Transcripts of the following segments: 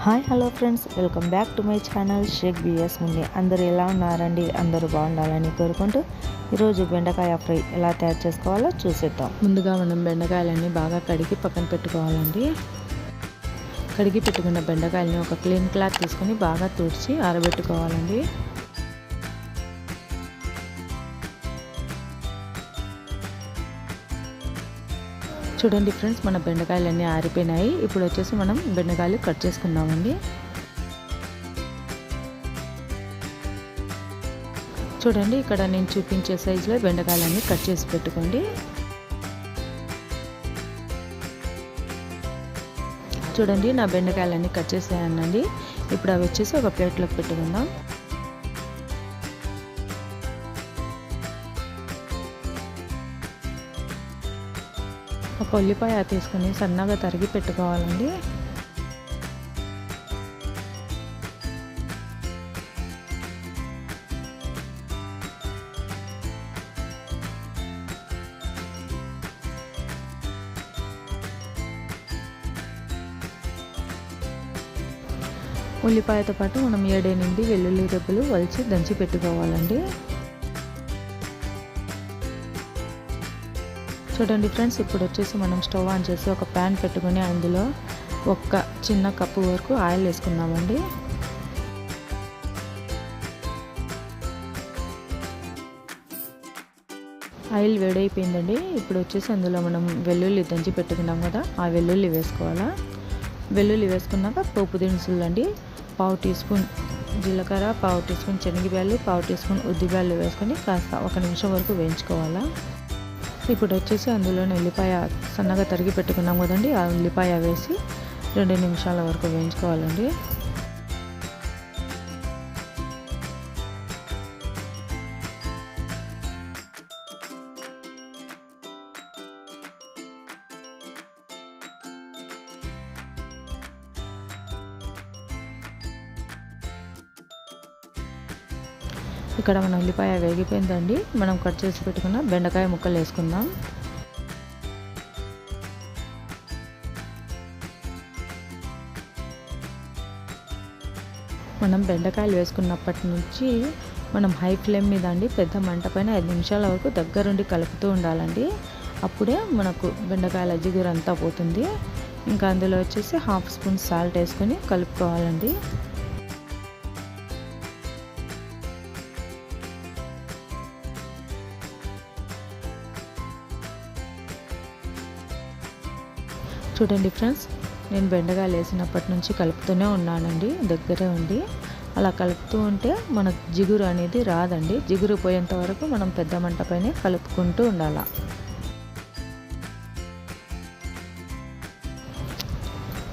Hi hello friends, welcome back to my channel షేక్ బిఎస్ ముందే. అందరూ ఎలా ఉన్నారండి? అందరూ బాగుండాలని కోరుకుంటూ ఈరోజు బెండకాయ ఫ్రై ఎలా తయారు చేసుకోవాలో చూసేద్దాం. ముందుగా మనం బెండకాయలన్నీ బాగా కడిగి పక్కన పెట్టుకోవాలండి. కడిగి పెట్టుకున్న బెండకాయలని ఒక క్లీన్ క్లాత్ తీసుకొని బాగా తుడిచి ఆరబెట్టుకోవాలండి. చూడండి ఫ్రెండ్స్, మన బెండకాయలన్నీ ఆరిపోయినాయి. ఇప్పుడు వచ్చేసి మనం బెండకాయలు కట్ చేసుకుందామండి. చూడండి, ఇక్కడ నేను చూపించే సైజులో బెండకాయలన్నీ కట్ చేసి పెట్టుకోండి. చూడండి, నా బెండకాయలన్నీ కట్ చేసేయానండి. ఇప్పుడు అవి వచ్చేసి ఒక ప్లేట్లోకి పెట్టుకుందాం. ఒక ఉల్లిపాయ తీసుకొని సన్నగా తరిగి పెట్టుకోవాలండి. ఉల్లిపాయతో పాటు మనం 7-8 వెల్లుల్లి రెబ్బలు వలిచి దంచి పెట్టుకోవాలండి. చూడండి ఫ్రెండ్స్, ఇప్పుడు వచ్చేసి మనం స్టవ్ ఆన్ చేసి ఒక ప్యాన్ పెట్టుకొని అందులో ఒక చిన్న కప్పు వరకు ఆయిల్ వేసుకుందామండి. ఆయిల్ వేడైపోయిందండి. ఇప్పుడు వచ్చేసి అందులో మనం వెల్లుల్లి దంచి పెట్టుకున్నాం కదా, ఆ వెల్లుల్లి వేసుకోవాలా. వెల్లుల్లి వేసుకున్నాక పోపు దినుసులు అండి, 1/2 టీ స్పూన్ జీలకర్ర, 1/2 టీ స్పూన్ శనగబ్యాలు, 1/2 టీ స్పూన్ ఉద్దిబ్యాలు వేసుకొని కాస్త 1 నిమిషం వరకు వేయించుకోవాలా. ఇప్పుడు వచ్చేసి అందులోనే ఉల్లిపాయ సన్నగా తరిగి పెట్టుకున్నాం కదండి, ఆ ఉల్లిపాయ వేసి 2 నిమిషాల వరకు వేయించుకోవాలండి. ఇక్కడ మన ఉల్లిపాయ వేగిపోయిందండి. మనం కట్ చేసి పెట్టుకున్న బెండకాయ ముక్కలు వేసుకుందాం. మనం బెండకాయలు వేసుకున్నప్పటి నుంచి మనం హై ఫ్లేమ్ మీద అండి, పెద్ద మంట పైన 5 నిమిషాల వరకు దగ్గరుండి కలుపుతూ ఉండాలండి. అప్పుడే మనకు బెండకాయల జిగురు అంతా పోతుంది. ఇంకా అందులో వచ్చేసి 1/2 స్పూన్ సాల్ట్ వేసుకొని కలుపుకోవాలండి. చూడండి ఫ్రెండ్స్, నేను బెండకాయలు వేసినప్పటి నుంచి కలుపుతూనే ఉన్నానండి, దగ్గరే ఉండి. అలా కలుపుతూ ఉంటే మనకు జిగురు అనేది రాదండి. జిగురు పోయేంత వరకు మనం పెద్ద మంట పైన కలుపుకుంటూ ఉండాలి.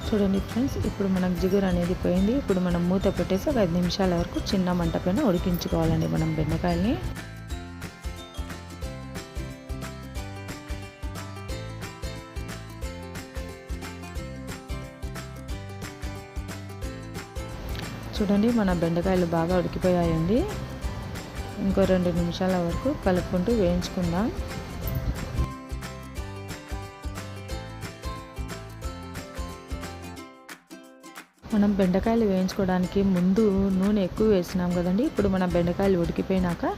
చూడండి ఫ్రెండ్స్, ఇప్పుడు మనకు జిగురు అనేది పోయింది. ఇప్పుడు మనం మూత పెట్టేసి ఒక 5 నిమిషాల వరకు చిన్న మంట పైన ఉడికించుకోవాలండి మనం బెండకాయల్ని. చూడండి, మన బెండకాయలు బాగా ఉడికిపోయాయండి. ఇంకో 2 నిమిషాల వరకు కలుపుకుంటూ వేయించుకుందాం. మనం బెండకాయలు వేయించుకోవడానికి ముందు నూనె ఎక్కువ వేసినాం కదండి. ఇప్పుడు మన బెండకాయలు ఉడికిపోయినాక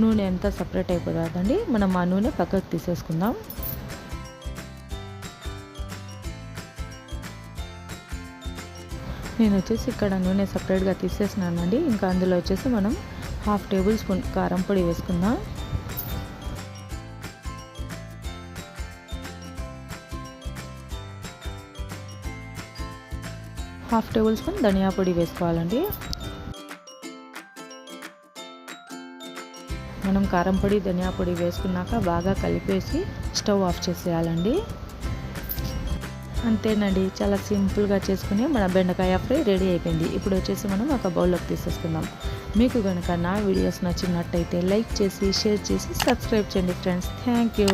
నూనె ఎంత సపరేట్ అయిపోతుందండి. మనం ఆ నూనె పక్కకు తీసేసుకుందాం. నేను వచ్చేసి ఇక్కడ నూనె సపరేట్గా తీసేసినానండి. ఇంకా అందులో వచ్చేసి మనం 1/2 టేబుల్ స్పూన్ కారం పొడి వేసుకుందాం. హాఫ్ టేబుల్ స్పూన్ ధనియా పొడి వేసుకోవాలండి. మనం కారం పొడి ధనియా పొడి వేసుకున్నాక బాగా కలిపేసి స్టవ్ ఆఫ్ చేసేయాలండి. అంతేనండి, చాలా సింపుల్గా చేసుకుని మన బెండకాయ ఫ్రై రెడీ అయిపోయింది. ఇప్పుడు వచ్చేసి మనం ఒక బౌల్లోకి తీసేసుకుందాం. మీకు కనుక నా వీడియోస్ నచ్చినట్టయితే లైక్ చేసి, షేర్ చేసి, సబ్స్క్రైబ్ చేయండి ఫ్రెండ్స్. Thank you.